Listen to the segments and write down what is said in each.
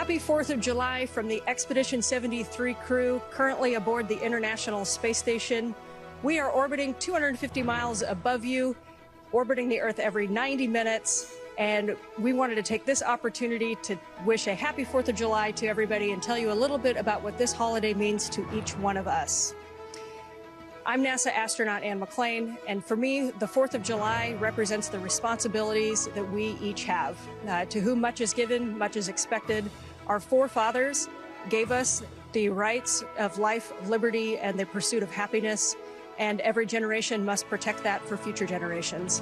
Happy 4th of July from the Expedition 73 crew, currently aboard the International Space Station. We are orbiting 250 miles above you, orbiting the Earth every 90 minutes. And we wanted to take this opportunity to wish a happy 4th of July to everybody and tell you a little bit about what this holiday means to each one of us. I'm NASA astronaut Ann McClain, and for me, the 4th of July represents the responsibilities that we each have. To whom much is given, much is expected. Our forefathers gave us the rights of life, liberty, and the pursuit of happiness, and every generation must protect that for future generations.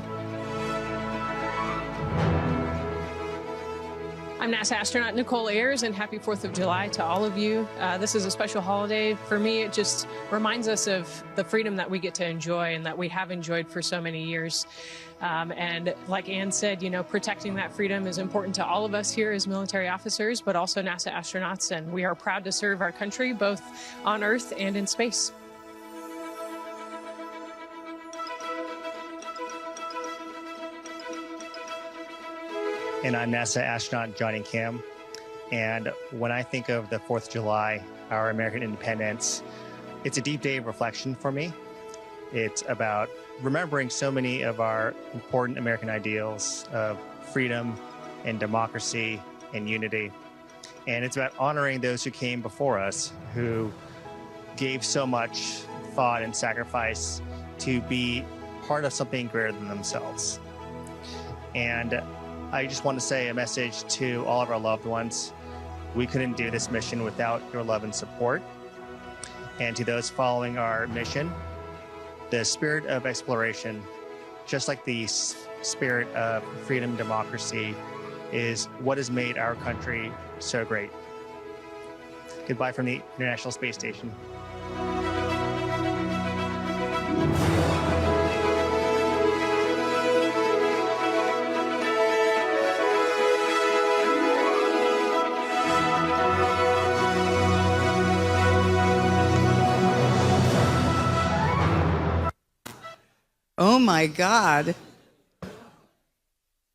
I'm NASA astronaut Nicole Ayers, and happy 4th of July to all of you. This is a special holiday. For me, it just reminds us of the freedom that we get to enjoy and that we have enjoyed for so many years. And like Ann said, you know, protecting that freedom is important to all of us here as military officers, but also NASA astronauts, and we are proud to serve our country both on Earth and in space. And I'm NASA astronaut Johnny Kim. And when I think of the 4th of July, our American independence, it's a deep day of reflection for me. It's about remembering so many of our important American ideals of freedom and democracy and unity. And it's about honoring those who came before us, who gave so much thought and sacrifice to be part of something greater than themselves. And I just want to say a message to all of our loved ones. We couldn't do this mission without your love and support. And to those following our mission, the spirit of exploration, just like the spirit of freedom and democracy, is what has made our country so great. Goodbye from the International Space Station. Oh my God.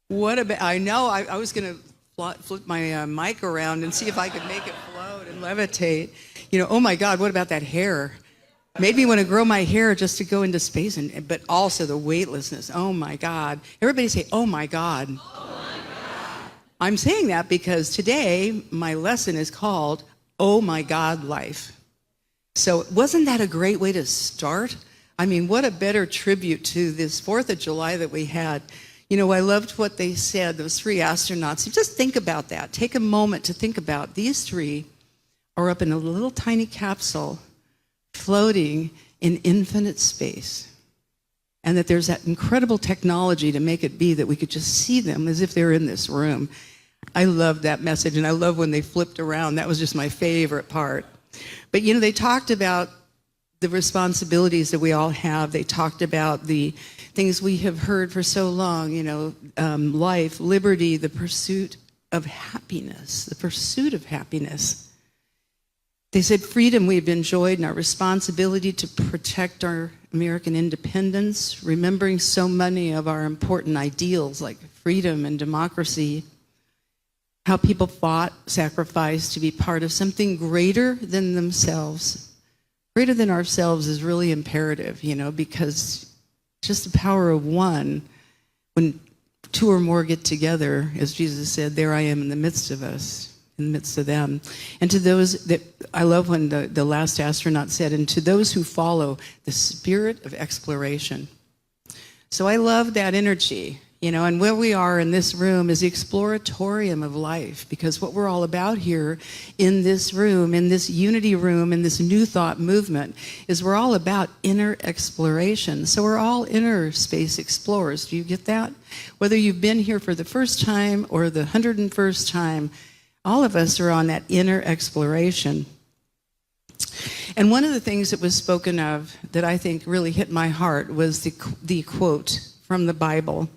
What about, I know, I was going to flip my mic around and see if I could make it float and levitate. You know, oh my God, what about that hair? Made me want to grow my hair just to go into space, but also the weightlessness. Oh my God. Everybody say, oh my God. Oh my God. I'm saying that because today my lesson is called, Oh My God Life. So wasn't that a great way to start? I mean, what a better tribute to this 4th of July that we had. You know, I loved what they said, those 3 astronauts. Just think about that. Take a moment to think about these 3 are up in a little tiny capsule floating in infinite space. And that there's that incredible technology to make it be that we could just see them as if they're in this room. I love that message, and I love when they flipped around. That was just my favorite part. But, you know, they talked about the responsibilities that we all have. They talked about the things we have heard for so long, you know, life, liberty, the pursuit of happiness, the pursuit of happiness. They said freedom we've enjoyed and our responsibility to protect our American independence, remembering so many of our important ideals like freedom and democracy, how people fought, sacrificed to be part of something greater than themselves. Greater than ourselves is really imperative, you know, because just the power of one, when 2 or more get together, as Jesus said, there I am in the midst of us, in the midst of them. And to those that, I love when the last astronaut said, and to those who follow the spirit of exploration. So I love that energy. You know, and where we are in this room is the exploratorium of life, because what we're all about here in this room, in this unity room, in this new thought movement, is we're all about inner exploration. So we're all inner space explorers. Do you get that? Whether you've been here for the first time or the 101st time, all of us are on that inner exploration. And one of the things that was spoken of that I think really hit my heart was the quote from the Bible,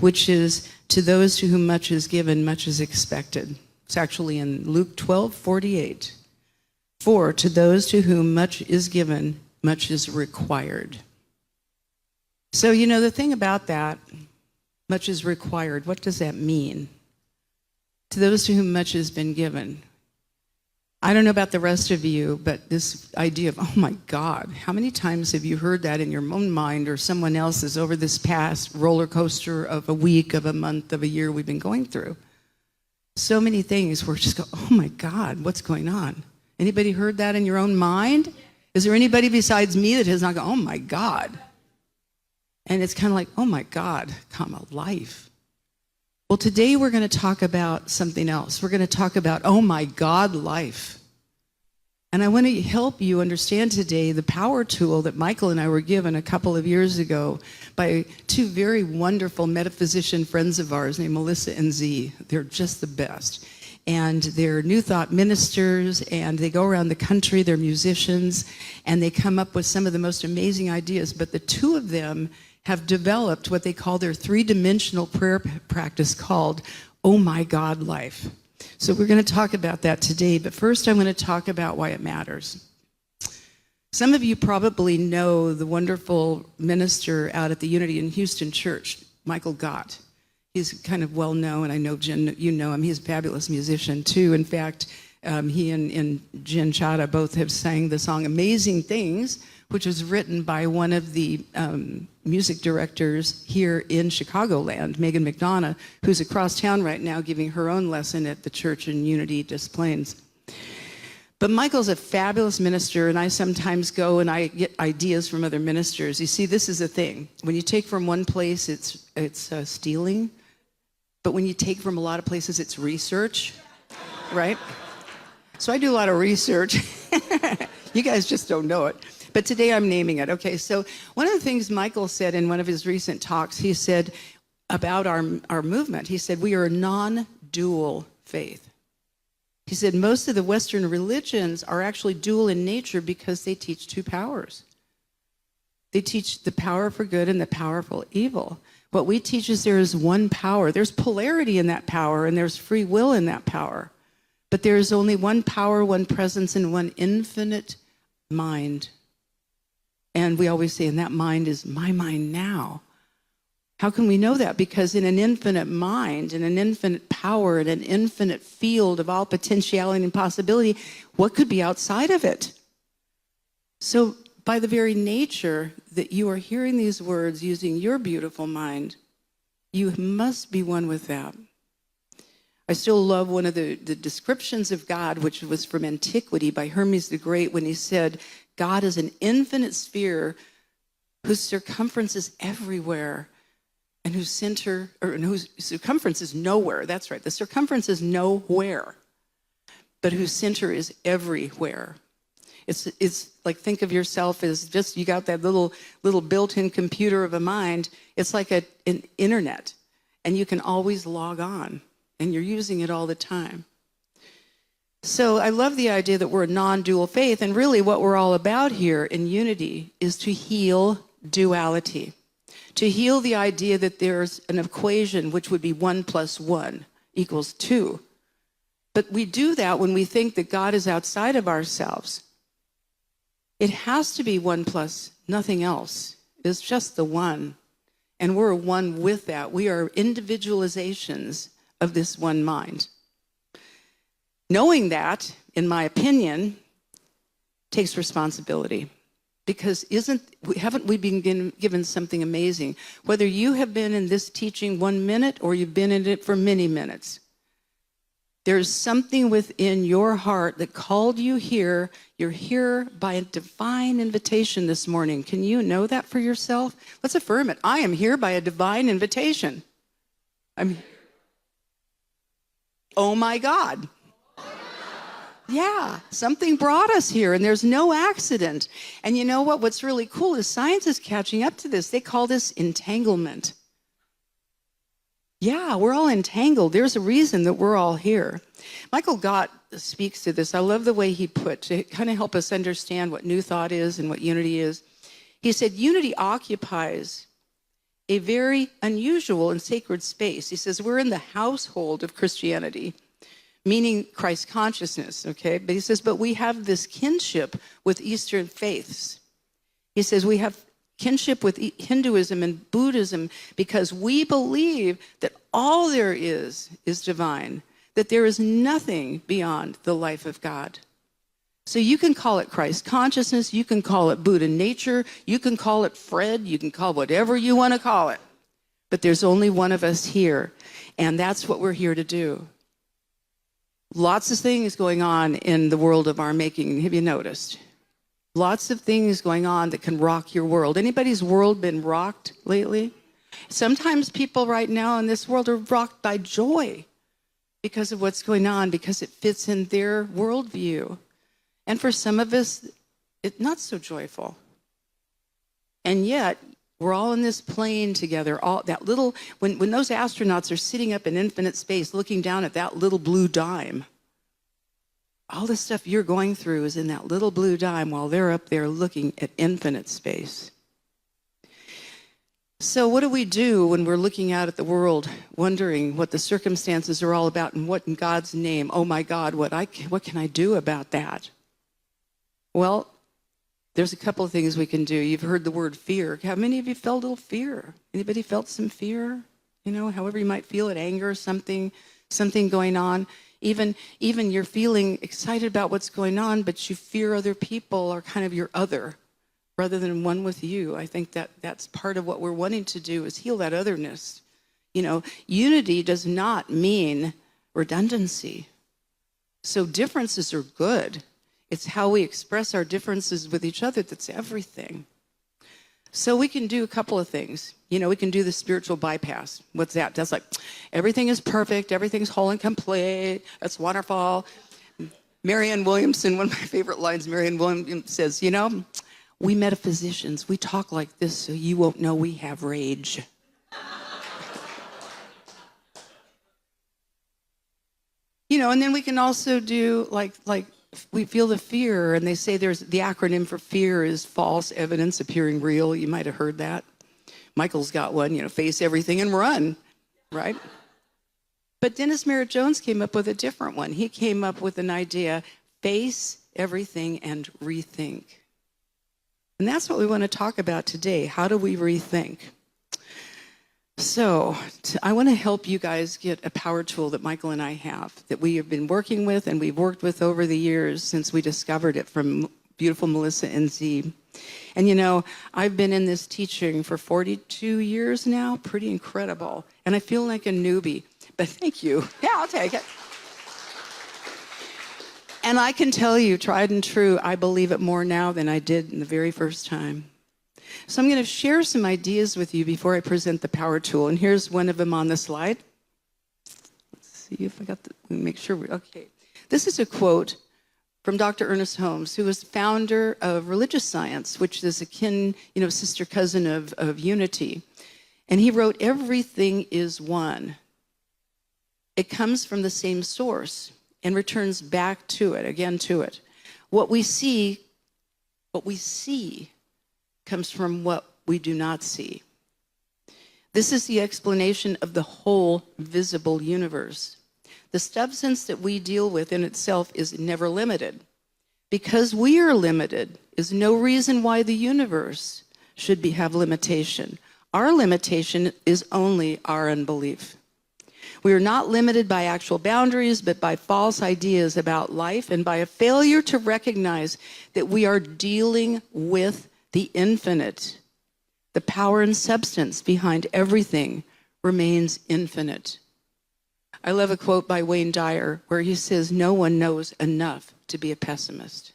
which is, to those to whom much is given, much is expected. It's actually in Luke 12:48. For to those to whom much is given, much is required. So, you know, the thing about that, much is required, what does that mean? To those to whom much has been given. I don't know about the rest of you, but this idea of, oh my God, how many times have you heard that in your own mind or someone else's over this past roller coaster of a week, of a month, of a year we've been going through? So many things where just go, oh my God, what's going on? Anybody heard that in your own mind? Is there anybody besides me that has not gone, oh my God? And it's kind of like, oh my God, comma, life. Well, today we're going to talk about something else. We're going to talk about, oh my God, life. And I want to help you understand today the power tool that Michael and I were given a couple of years ago by two very wonderful metaphysician friends of ours named Melissa and Z. They're just the best. And they're New Thought ministers, and they go around the country, they're musicians, and they come up with some of the most amazing ideas. But the two of them have developed what they call their three-dimensional prayer practice called Oh My God Life. So we're going to talk about that today, but first I'm going to talk about why it matters. Some of you probably know the wonderful minister out at the Unity in Houston Church, Michael Gott. He's kind of well known, and I know Jen, you know him. He's a fabulous musician too. In fact, he and Jen Chada both have sang the song Amazing Things, which was written by one of the music directors here in Chicagoland, Megan McDonough, who's across town right now giving her own lesson at the church in Unity Des Plaines. But Michael's a fabulous minister, and I sometimes go and I get ideas from other ministers. You see, this is the thing. When you take from one place, it's stealing. But when you take from a lot of places, it's research, right? So I do a lot of research. You guys just don't know it. But today I'm naming it. Okay, so one of the things Michael said in one of his recent talks, he said about our movement, he said, we are a non-dual faith. He said most of the Western religions are actually dual in nature because they teach two powers. They teach the power for good and the power for evil. What we teach is there is one power. There's polarity in that power, and there's free will in that power. But there is only one power, one presence, and one infinite mind. And we always say, and that mind is my mind now. How can we know that? Because in an infinite mind, in an infinite power, in an infinite field of all potentiality and possibility, what could be outside of it? So by the very nature that you are hearing these words using your beautiful mind, you must be one with that. I still love one of the descriptions of God, which was from antiquity by Hermes the Great, when he said, God is an infinite sphere whose circumference is everywhere and whose circumference is nowhere. That's right. The circumference is nowhere, but whose center is everywhere. It's like, think of yourself as just, you got that little built-in computer of a mind. It's like an internet, and you can always log on, and you're using it all the time. So I love the idea that we're a non-dual faith, and really what we're all about here in Unity is to heal duality, to heal the idea that there's an equation which would be 1 + 1 = 2. But we do that when we think that God is outside of ourselves. It has to be 1 plus nothing else. It's just the one. And we're one with that. We are individualizations of this one mind. Knowing that, in my opinion, takes responsibility. Because haven't we been given something amazing? Whether you have been in this teaching 1 minute or you've been in it for many minutes, there's something within your heart that called you here. You're here by a divine invitation this morning. Can you know that for yourself? Let's affirm it. I am here by a divine invitation. Oh my God. Yeah, something brought us here, and there's no accident. And you know what? What's really cool is science is catching up to this. They call this entanglement. Yeah, we're all entangled. There's a reason that we're all here. Michael Gott speaks to this. I love the way he put, to kind of help us understand what New Thought is and what Unity is. He said, Unity occupies a very unusual and sacred space. He says, we're in the household of Christianity, meaning Christ consciousness, okay? But he says, but we have this kinship with Eastern faiths. He says, we have kinship with Hinduism and Buddhism because we believe that all there is divine, that there is nothing beyond the life of God. So you can call it Christ consciousness, you can call it Buddha nature, you can call it Fred, you can call whatever you want to call it. But there's only one of us here, and that's what we're here to do. Lots of things going on in the world of our making. Have you noticed? Lots of things going on that can rock your world. Anybody's world been rocked lately? Sometimes people right now in this world are rocked by joy because of what's going on, because it fits in their worldview. And for some of us, it's not so joyful. And yet, we're all in this plane together. All that little, when those astronauts are sitting up in infinite space looking down at that little blue dime, all the stuff you're going through is in that little blue dime while they're up there looking at infinite space. So what do we do when we're looking out at the world, wondering what the circumstances are all about and what in God's name, oh my God, what can I do about that? Well, there's a couple of things we can do. You've heard the word fear. How many of you felt a little fear? Anybody felt some fear? You know, however you might feel it, anger, something going on. Even you're feeling excited about what's going on, but you fear other people are kind of your other rather than one with you. I think that's part of what we're wanting to do is heal that otherness. You know, unity does not mean redundancy. So differences are good. It's how we express our differences with each other that's everything. So we can do a couple of things. You know, we can do the spiritual bypass. What's that? That's like, everything is perfect, everything's whole and complete, that's wonderful. Marianne Williamson, one of my favorite lines, Marianne Williamson says, you know, we metaphysicians, we talk like this so you won't know we have rage. You know, and then we can also do like we feel the fear, and they say there's the acronym for fear is false evidence appearing real. You might have heard that. Michael's got one, you know, face everything and run, right? But Dennis Merritt Jones came up with a different one. He came up with an idea, face everything and rethink. And that's what we want to talk about today. How do we rethink? So I want to help you guys get a power tool that Michael and I have, that we have been working with and we've worked with over the years since we discovered it from beautiful Melissa NZ. And you know, I've been in this teaching for 42 years now, pretty incredible. And I feel like a newbie, but thank you. Yeah, I'll take it. And I can tell you, tried and true, I believe it more now than I did in the very first time. So I'm going to share some ideas with you before I present the power tool. And here's one of them on the slide. Let's see if I got the, make sure okay. This is a quote from Dr. Ernest Holmes, who was founder of religious science, which is akin, you know, sister cousin of unity. And he wrote, everything is one. It comes from the same source and returns back to it, again to it. What we see comes from what we do not see. This is the explanation of the whole visible universe. The substance that we deal with in itself is never limited. Because we are limited is no reason why the universe should have limitation. Our limitation is only our unbelief. We are not limited by actual boundaries, but by false ideas about life and by a failure to recognize that we are dealing with the infinite. The power and substance behind everything remains infinite. I love a quote by Wayne Dyer where he says, no one knows enough to be a pessimist.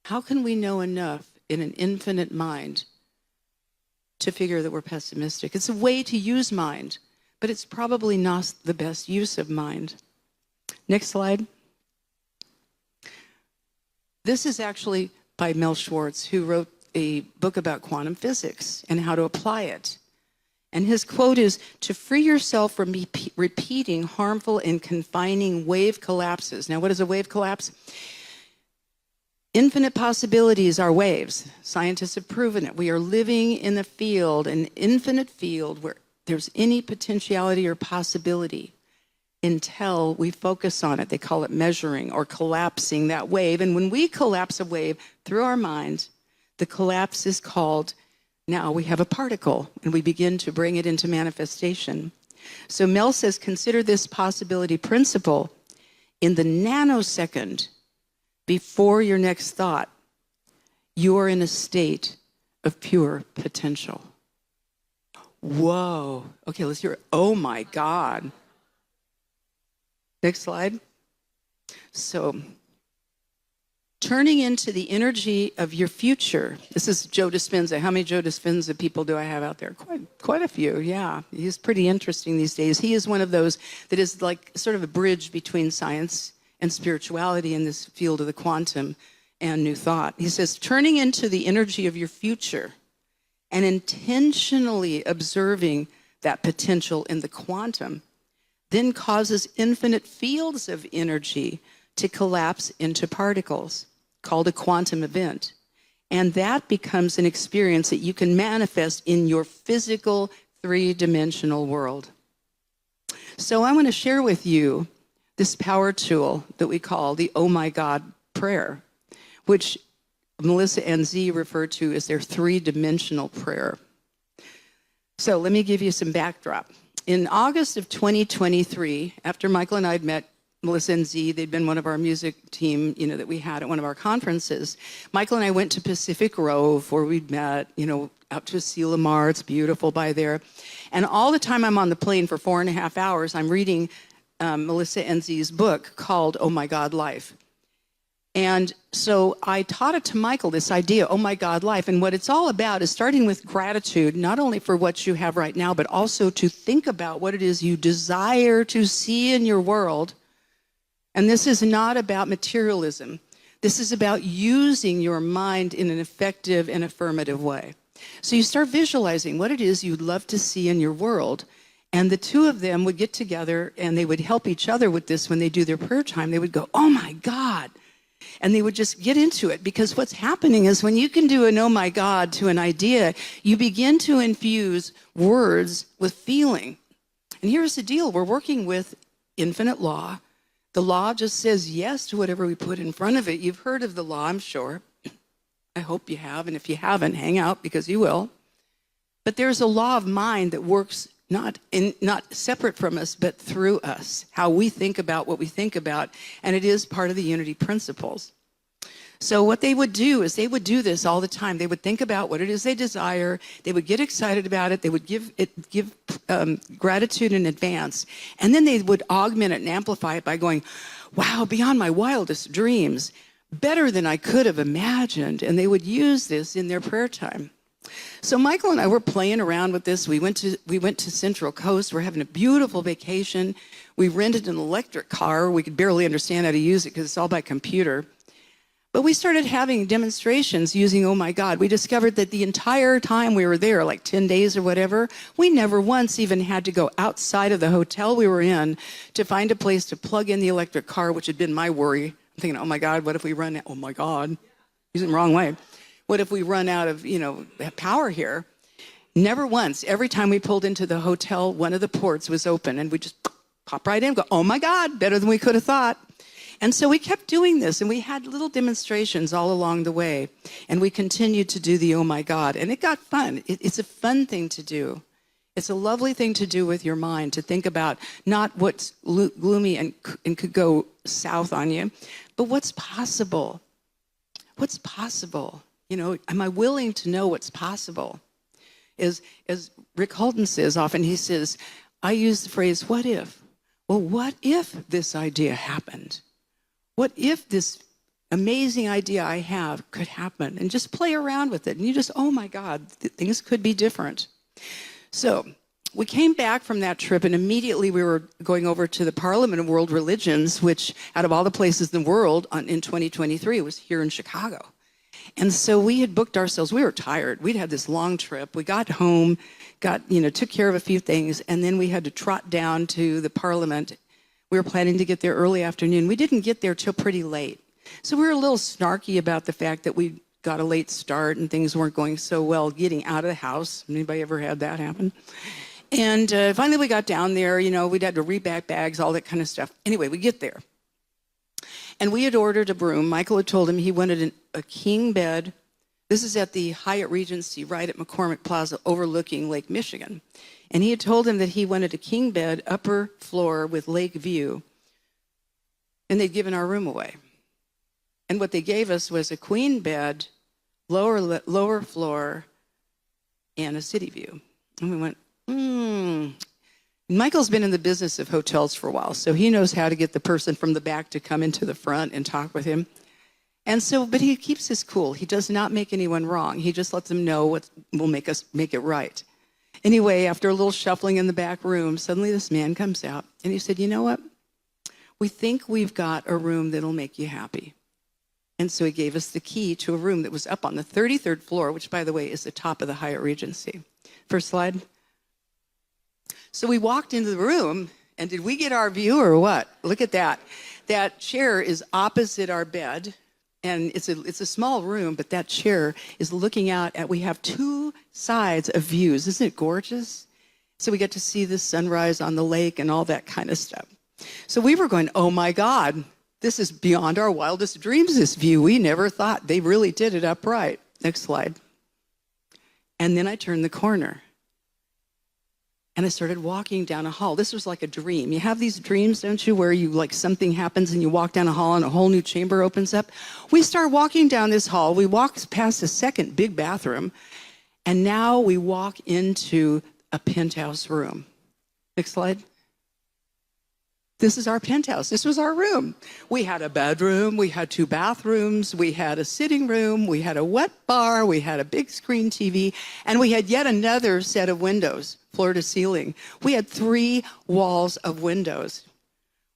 How can we know enough in an infinite mind to figure that we're pessimistic? It's a way to use mind, but it's probably not the best use of mind. Next slide. This is actually by Mel Schwartz, who wrote a book about quantum physics and how to apply it. And his quote is, to free yourself from repeating harmful and confining wave collapses. Now, what is a wave collapse? Infinite possibilities are waves. Scientists have proven it. We are living in the field, an infinite field where there's any potentiality or possibility until we focus on it. They call it measuring or collapsing that wave. And when we collapse a wave through our mind, the collapse is called, now we have a particle, and we begin to bring it into manifestation. So Mel says, consider this possibility principle in the nanosecond before your next thought. You are in a state of pure potential. Whoa. Okay, let's hear it. Oh my God. Next slide. So, turning into the energy of your future. This is Joe Dispenza. How many Joe Dispenza people do I have out there? Quite a few, yeah. He's pretty interesting these days. He is one of those that is like sort of a bridge between science and spirituality in this field of the quantum and new thought. He says, turning into the energy of your future and intentionally observing that potential in the quantum then causes infinite fields of energy to collapse into particles, called a quantum event. And that becomes an experience that you can manifest in your physical three-dimensional world. So I want to share with you this power tool that we call the Oh My God prayer, which Melissa and Z refer to as their three-dimensional prayer. So let me give you some backdrop. In August of 2023, after Michael and I had met Melissa and Z, they'd been one of our music team, that we had at one of our conferences. Michael and I went to Pacific Grove where we'd met, out to Sea Mar. It's beautiful by there. And all the time I'm on the plane for 4.5 hours, I'm reading Melissa and Z's book called Oh My God, Life. And so I taught it to Michael, this idea, oh my God, life. And what it's all about is starting with gratitude, not only for what you have right now, but also to think about what it is you desire to see in your world. And this is not about materialism. This is about using your mind in an effective and affirmative way. So you start visualizing what it is you'd love to see in your world. And the two of them would get together and they would help each other with this when they do their prayer time. They would go, oh my God. And they would just get into it, because what's happening is when you can do an oh my God to an idea, you begin to infuse words with feeling. And here's the deal. We're working with infinite law. The law just says yes to whatever we put in front of it. You've heard of the law, I'm sure. I hope you have. And if you haven't, hang out, because you will. But there's a law of mind that works not separate from us, but through us, how we think about what we think about, and it is part of the unity principles. So what they would do is they would do this all the time. They would think about what it is they desire. They would get excited about it. They would give gratitude in advance, and then they would augment it and amplify it by going, wow, beyond my wildest dreams, better than I could have imagined. And they would use this in their prayer time. So Michael and I were playing around with this. We went to Central Coast. We're having a beautiful vacation. We rented an electric car. We could barely understand how to use it because it's all by computer. But we started having demonstrations using Oh My God. We discovered that the entire time we were there, like 10 days or whatever, we never once even had to go outside of the hotel we were in to find a place to plug in the electric car, which had been my worry. I'm thinking, oh my God, what if we run out? Oh my God, using it the wrong way. What if we run out of, power here? Never once. Every time we pulled into the hotel, one of the ports was open, and we just pop right in and go, oh my God, better than we could have thought. And so we kept doing this, and we had little demonstrations all along the way, and we continued to do the oh my God, and it got fun. It's a fun thing to do. It's a lovely thing to do with your mind, to think about not what's gloomy and could go south on you, but what's possible. What's possible? Am I willing to know what's possible? As Rick Holden says often, he says, I use the phrase, what if? Well, what if this idea happened? What if this amazing idea I have could happen? And just play around with it. And you just, oh my God, things could be different. So we came back from that trip, and immediately we were going over to the Parliament of World Religions, which out of all the places in the world in 2023 was here in Chicago. And so we had booked ourselves. We were tired. We'd had this long trip. We got home, took care of a few things, and then we had to trot down to the Parliament. We were planning to get there early afternoon. We didn't get there till pretty late. So we were a little snarky about the fact that we got a late start and things weren't going so well getting out of the house. Anybody ever had that happen? And finally we got down there. We'd had to repack bags, all that kind of stuff. Anyway, we get there. And we had ordered a room. Michael had told him he wanted a king bed, This is at the Hyatt Regency right at McCormick Plaza overlooking Lake Michigan. And he had told him that he wanted a king bed, upper floor with lake view. And they'd given our room away. And what they gave us was a queen bed, lower floor, and a city view. And we went, Michael's been in the business of hotels for a while, so he knows how to get the person from the back to come into the front and talk with him. And so, but he keeps his cool. He does not make anyone wrong. He just lets them know what will make it right. Anyway, after a little shuffling in the back room, suddenly this man comes out and he said, you know what? We think we've got a room that'll make you happy. And so he gave us the key to a room that was up on the 33rd floor, which, by the way, is the top of the Hyatt Regency. First slide. So we walked into the room, and did we get our view or what? Look at that. That chair is opposite our bed. And it's a small room, but that chair is looking out at, we have two sides of views. Isn't it gorgeous? So we get to see the sunrise on the lake and all that kind of stuff. So we were going, oh my God, this is beyond our wildest dreams, this view. We never thought they really did it upright. Next slide. And then I turned the corner. And I started walking down a hall. This was like a dream. You have these dreams, don't you, where you like something happens and you walk down a hall and a whole new chamber opens up. We start walking down this hall. We walk past a second big bathroom, and now we walk into a penthouse room. Next slide. This is our penthouse. This was our room. We had a bedroom. We had 2 bathrooms. We had a sitting room. We had a wet bar. We had a big screen TV. And we had yet another set of windows, floor to ceiling. We had 3 walls of windows.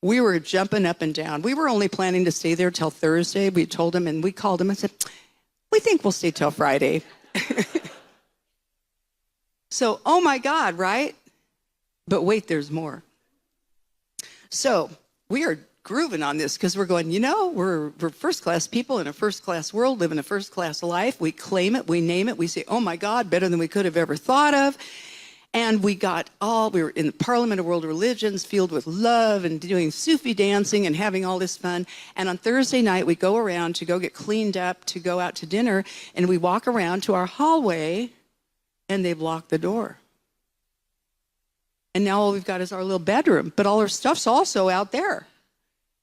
We were jumping up and down. We were only planning to stay there till Thursday. We told them, and we called them and said, we think we'll stay till Friday. So, oh my God, right? But wait, there's more. So we are grooving on this because we're going, we're first-class people in a first-class world, living a first-class life. We claim it, we name it, we say, oh my God, better than we could have ever thought of. And we were in the Parliament of World Religions, filled with love and doing Sufi dancing and having all this fun. And on Thursday night, we go around to go get cleaned up, to go out to dinner, and we walk around to our hallway, and they've locked the door. And now all we've got is our little bedroom, but all our stuff's also out there.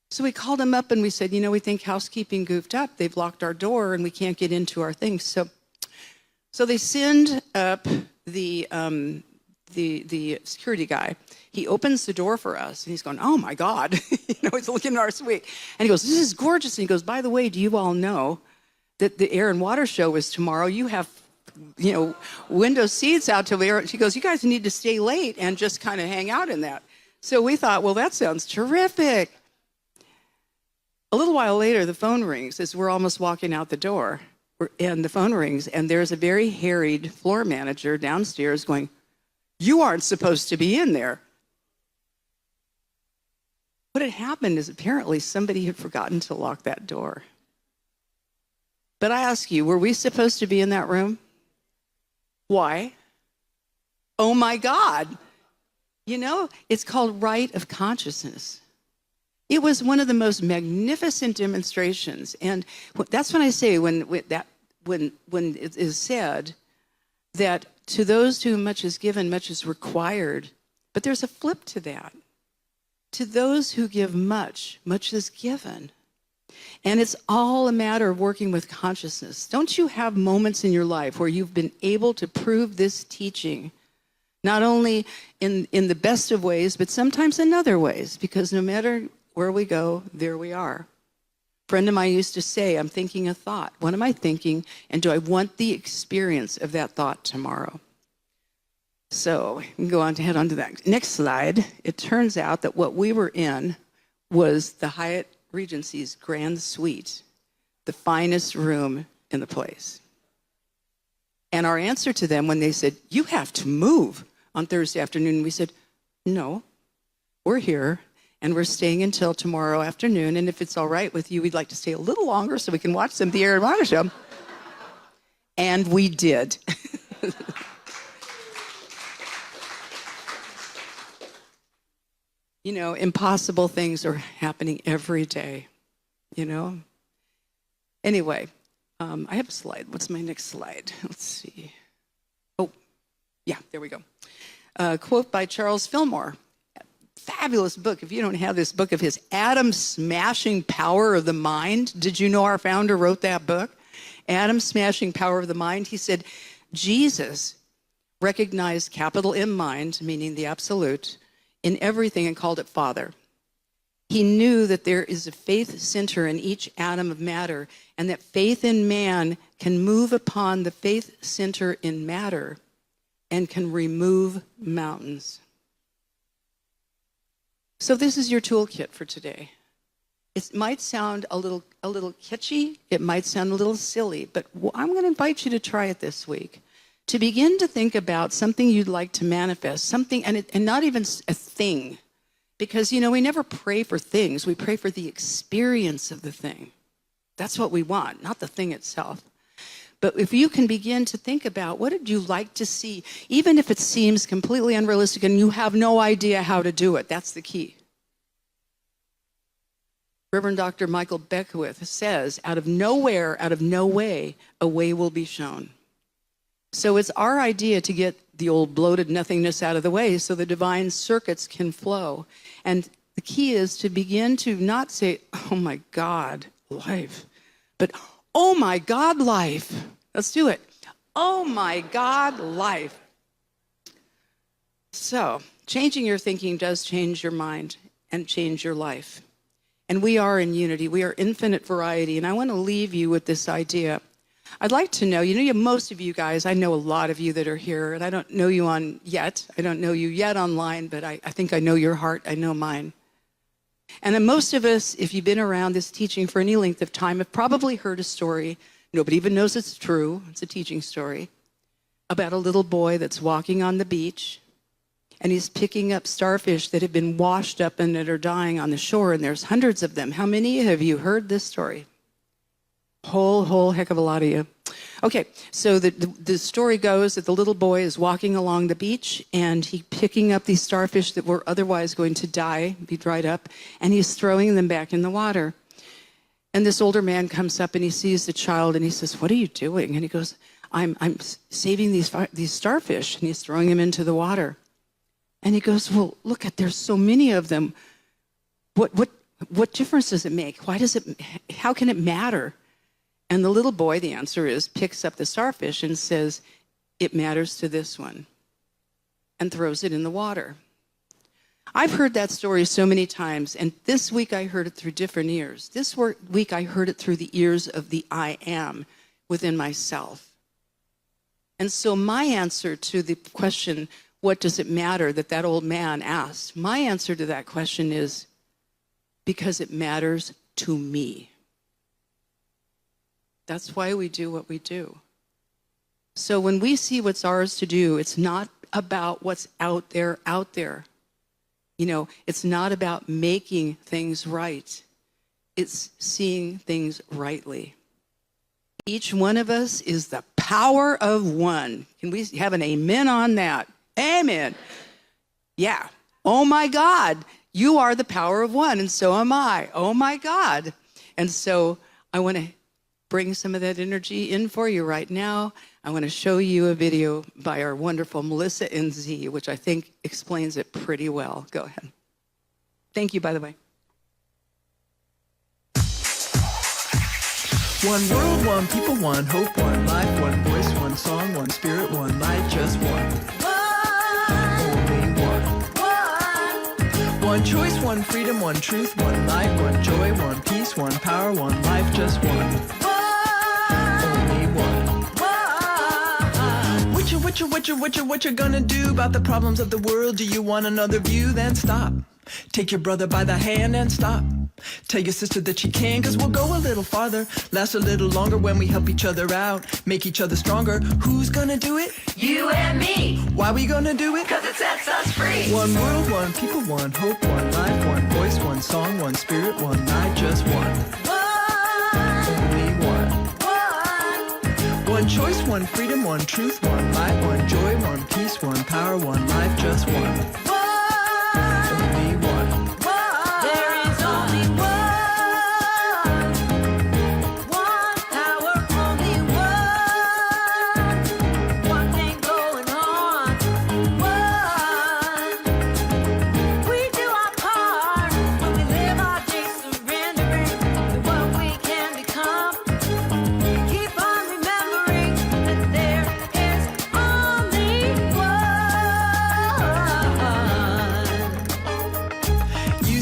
So we called them up and we said, we think housekeeping goofed up. They've locked our door and we can't get into our things. So they send up the security guy. He opens the door for us and he's going, oh my God. He's looking at our suite. And he goes, this is gorgeous. And he goes, by the way, do you all know that the air and water show is tomorrow? You have window seats out till there. She goes, you guys need to stay late and just kind of hang out in that. So we thought, well, that sounds terrific. A little while later, the phone rings as we're almost walking out the door. And the phone rings, and there's a very harried floor manager downstairs going, you aren't supposed to be in there. What had happened is apparently somebody had forgotten to lock that door. But I ask you, were we supposed to be in that room? Why? Oh my God. It's called right of consciousness. It was one of the most magnificent demonstrations. And that's when I say, when it is said that to those to whom much is given, much is required. But there's a flip to that. To those who give much, much is given. And it's all a matter of working with consciousness. Don't you have moments in your life where you've been able to prove this teaching, not only in the best of ways, but sometimes in other ways? Because no matter where we go, there we are. A friend of mine used to say, I'm thinking a thought. What am I thinking? And do I want the experience of that thought tomorrow? So we can go on to head on to that. Next slide. It turns out that what we were in was the Hyatt Regency's grand suite, the finest room in the place. And our answer to them when they said, you have to move on Thursday afternoon, we said, no, we're here and we're staying until tomorrow afternoon. And if it's all right with you, we'd like to stay a little longer so we can watch some of the Air and Water Show. And we did. Impossible things are happening every day, Anyway, I have a slide. What's my next slide? Let's see. Oh, yeah, there we go. Quote by Charles Fillmore. Fabulous book. If you don't have this book of his, Atom Smashing Power of the Mind. Did you know our founder wrote that book? Atom Smashing Power of the Mind. He said, Jesus recognized capital M mind, meaning the absolute, in everything and called it Father. He knew that there is a faith center in each atom of matter, and that faith in man can move upon the faith center in matter and can remove mountains. So this is your toolkit for today. It might sound a little kitschy, it might sound a little silly, but I'm going to invite you to try it this week. To begin to think about something you'd like to manifest, something, and not even a thing. Because, you know, we never pray for things. We pray for the experience of the thing. That's what we want, not the thing itself. But if you can begin to think about what would you like to see, even if it seems completely unrealistic and you have no idea how to do it, that's the key. Reverend Dr. Michael Beckwith says, out of nowhere, out of no way, a way will be shown. So it's our idea to get the old bloated nothingness out of the way so the divine circuits can flow. And the key is to begin to not say, oh my God, life, but oh my God, life. Let's do it. Oh my God, life. So changing your thinking does change your mind and change your life. And we are in unity. We are infinite variety. And I want to leave you with this idea. I'd like to know, most of you guys, I know a lot of you that are here, and I don't know you yet. I don't know you yet online, but I think I know your heart. I know mine. And then most of us, if you've been around this teaching for any length of time, have probably heard a story. Nobody even knows it's true. It's a teaching story about a little boy that's walking on the beach, and he's picking up starfish that have been washed up and that are dying on the shore, and there's hundreds of them. How many have you heard this story? Whole heck of a lot of you. Okay, so the story goes that the little boy is walking along the beach and he's picking up these starfish that were otherwise going to die, be dried up, and he's throwing them back in the water. And this older man comes up and he sees the child and he says, "What are you doing?" And he goes, I'm saving these starfish, and he's throwing them into the water. And he goes, "Well, look at, there's so many of them. What difference does it make? How can it matter?" And the little boy, the answer is, picks up the starfish and says, "It matters to this one," and throws it in the water. I've heard that story so many times, and this week I heard it through different ears. This week I heard it through the ears of the I am within myself. And so my answer to the question, what does it matter, that old man asked, my answer to that question is, because it matters to me. That's why we do what we do. So when we see what's ours to do, it's not about what's out there. It's not about making things right. It's seeing things rightly. Each one of us is the power of one. Can we have an amen on that? Amen. Yeah. Oh my God, you are the power of one, and so am I. Oh my God. And so I want to bring some of that energy in for you right now. I want to show you a video by our wonderful Melissa NZ, which I think explains it pretty well. Go ahead. Thank you, by the way. One world, one people, one hope, one life, one voice, one song, one spirit, one light, just one. Only one. One choice, one freedom, one truth, one light, one joy, one peace, one power, one life, just one. What you gonna do about the problems of the world? Do you want another view? Then stop. Take your brother by the hand and stop. Tell your sister that she can, cause we'll go a little farther, last a little longer when we help each other out, make each other stronger. Who's gonna do it? You and me. Why we gonna do it? Cause it sets us free. One world, one people, one hope, one life, one voice, one song, one spirit, one night, just one. Only one. One choice, one freedom, one truth, one light, one joy, one peace, one power, one life, just one. Only one. There is only one. One power, only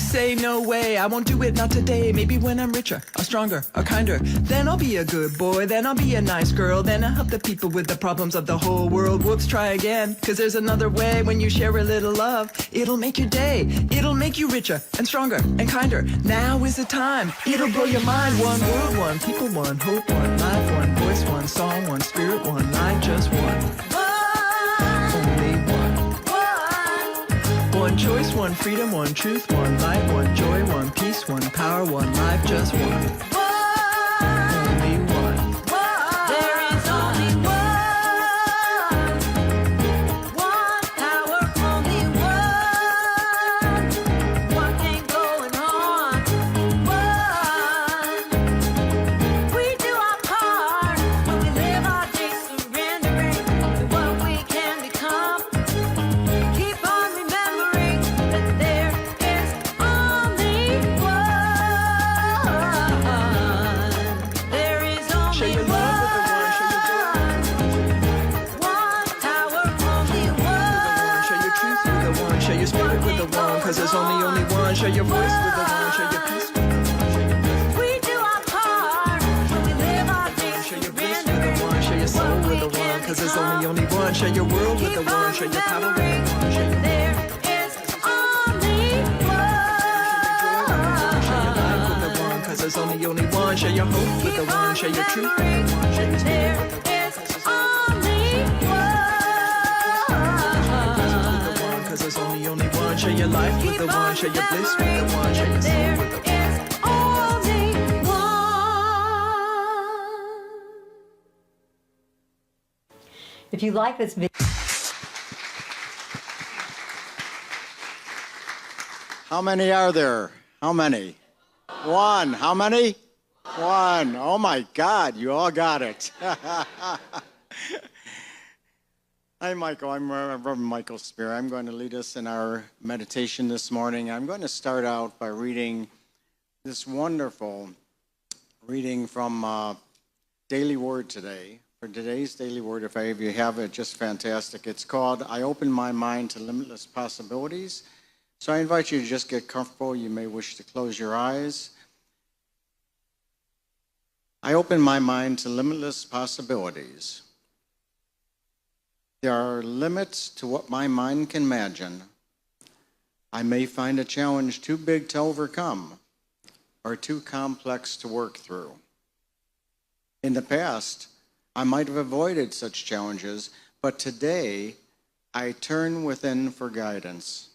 say no way, I won't do it, not today. Maybe when I'm richer, or stronger, or kinder. Then I'll be a good boy, then I'll be a nice girl. Then I'll help the people with the problems of the whole world. Whoops, try again, cause there's another way. When you share a little love, it'll make your day. It'll make you richer, and stronger, and kinder. Now is the time, it'll blow your mind. One world, one people, one hope, one life, one voice, one song, one spirit, one life, just one. Only one. One choice, one freedom, one truth, one light, one joy, one peace, one power, one life, just one. Only one. There is only one. One power, only one. One thing going on. One. We do our part when we live our days surrendering to what we can become. Keep on remembering that there is only one. There is Share only your love with the one, share your joy one power, only with the one, share your truth with the one, share your spirit with the one, cause there's only one. Share your voice with the one, share your peace with the one, We do our part when we live our days share your bliss with the one, share your soul with the one, cause there's only one. Share your world with the one, share your power with the one, share your there is only life with the one, cause there's only one. Share your hope with the one, share your truth with the one, share your there is only with the one, cause there's only one. Share your life with the one, share your bliss with the one, share your soul there with the one. is only one. If you like this video, How many are there? How many? One. How many? One. Oh my God, you all got it. Hi, Michael. I'm Reverend Michael Spear. I'm going to lead us in our meditation this morning. I'm going to start out by reading this wonderful reading from Daily Word today. For today's Daily Word, if any of you have it, just fantastic. It's called, I Open My Mind to Limitless Possibilities. So I invite you to just get comfortable. You may wish to close your eyes. I open my mind to limitless possibilities. There are limits to what my mind can imagine. I may find a challenge too big to overcome or too complex to work through. In the past, I might have avoided such challenges, but today I turn within for guidance.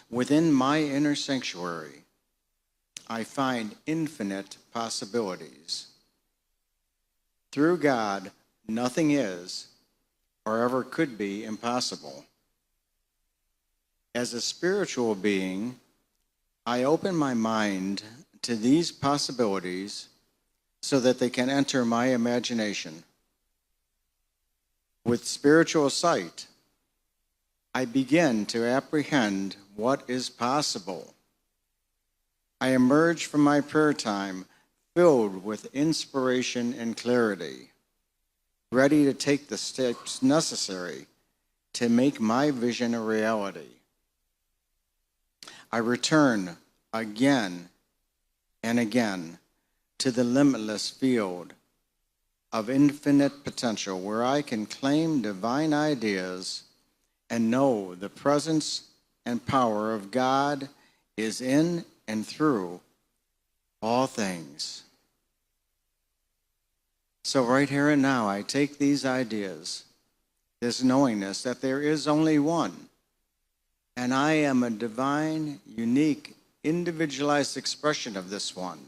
Within my inner sanctuary, I find infinite possibilities. Through God, nothing is or ever could be impossible. As a spiritual being, I open my mind to these possibilities so that they can enter my imagination. With spiritual sight, I begin to apprehend what is possible. I emerge from my prayer time filled with inspiration and clarity, ready to take the steps necessary to make my vision a reality. I return again and again to the limitless field of infinite potential where I can claim divine ideas and know the presence and power of God is in and through all things. So right here and now, I take these ideas, this knowingness that there is only one, and I am a divine, unique, individualized expression of this one.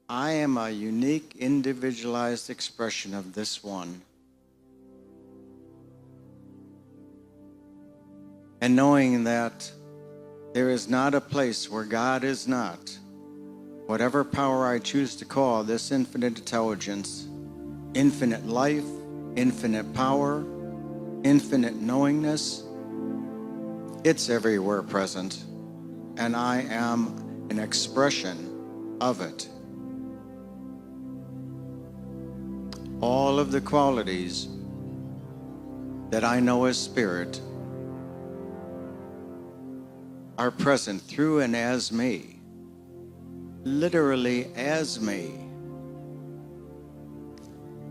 I am a unique, individualized expression of this one. And knowing that there is not a place where God is not, whatever power I choose to call this infinite intelligence, infinite life, infinite power, infinite knowingness, it's everywhere present, and I am an expression of it. All of the qualities that I know as Spirit are present through and as me, literally as me.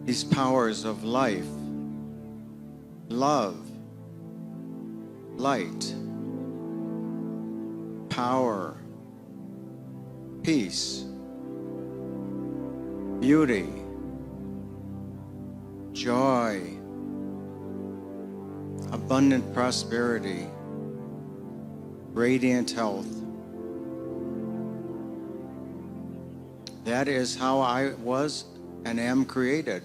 These powers of life, love, light, power, peace, beauty, joy, abundant prosperity, radiant health. That is how I was and am created.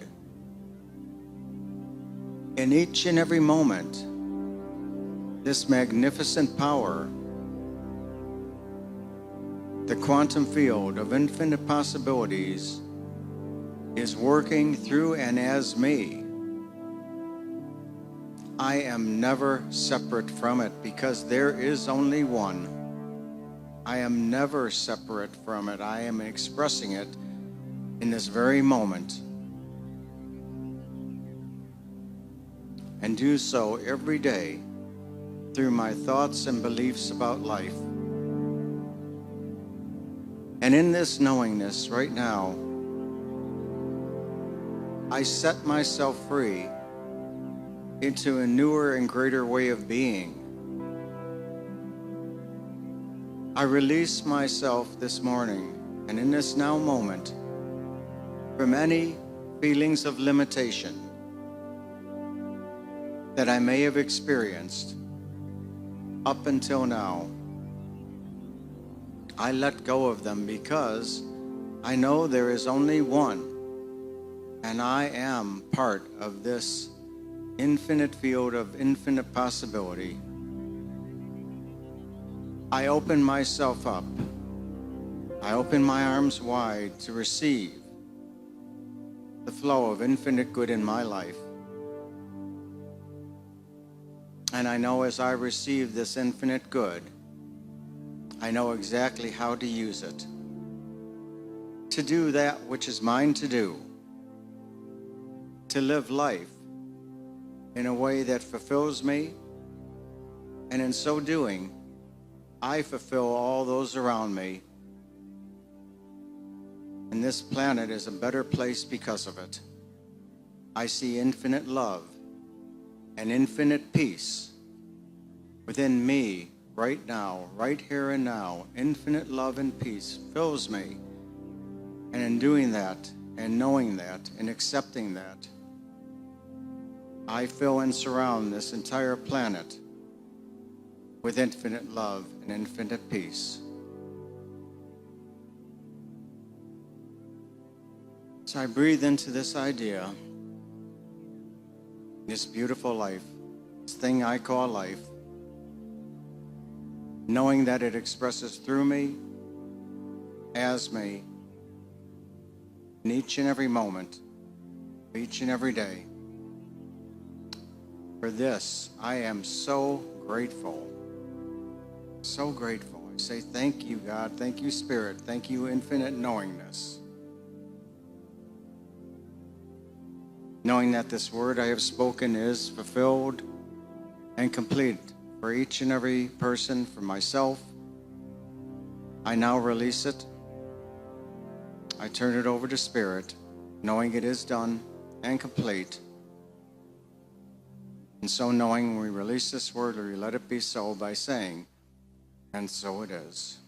In each and every moment, this magnificent power, the quantum field of infinite possibilities, is working through and as me. I am never separate from it because there is only one. I am never separate from it. I am expressing it in this very moment. And do so every day through my thoughts and beliefs about life. And in this knowingness right now, I set myself free into a newer and greater way of being. I release myself this morning and in this now moment from any feelings of limitation that I may have experienced up until now. I let go of them because I know there is only one, and I am part of this infinite field of infinite possibility. I open myself up. I open my arms wide to receive the flow of infinite good in my life. And I know as I receive this infinite good, I know exactly how to use it, to do that which is mine to do, to live life in a way that fulfills me, and in so doing, I fulfill all those around me. And this planet is a better place because of it. I see infinite love and infinite peace within me right now, right here and now. Infinite love and peace fills me. And in doing that, and knowing that, and accepting that, I fill and surround this entire planet with infinite love and infinite peace. So I breathe into this idea, this beautiful life, this thing I call life, knowing that it expresses through me, as me, in each and every moment, each and every day. For this, I am so grateful. So grateful. I say thank you, God. Thank you, Spirit. Thank you, infinite knowingness. Knowing that this word I have spoken is fulfilled and complete for each and every person, for myself. I now release it. I turn it over to Spirit, knowing it is done and complete. And so knowing, when we release this word, we let it be so by saying, and so it is.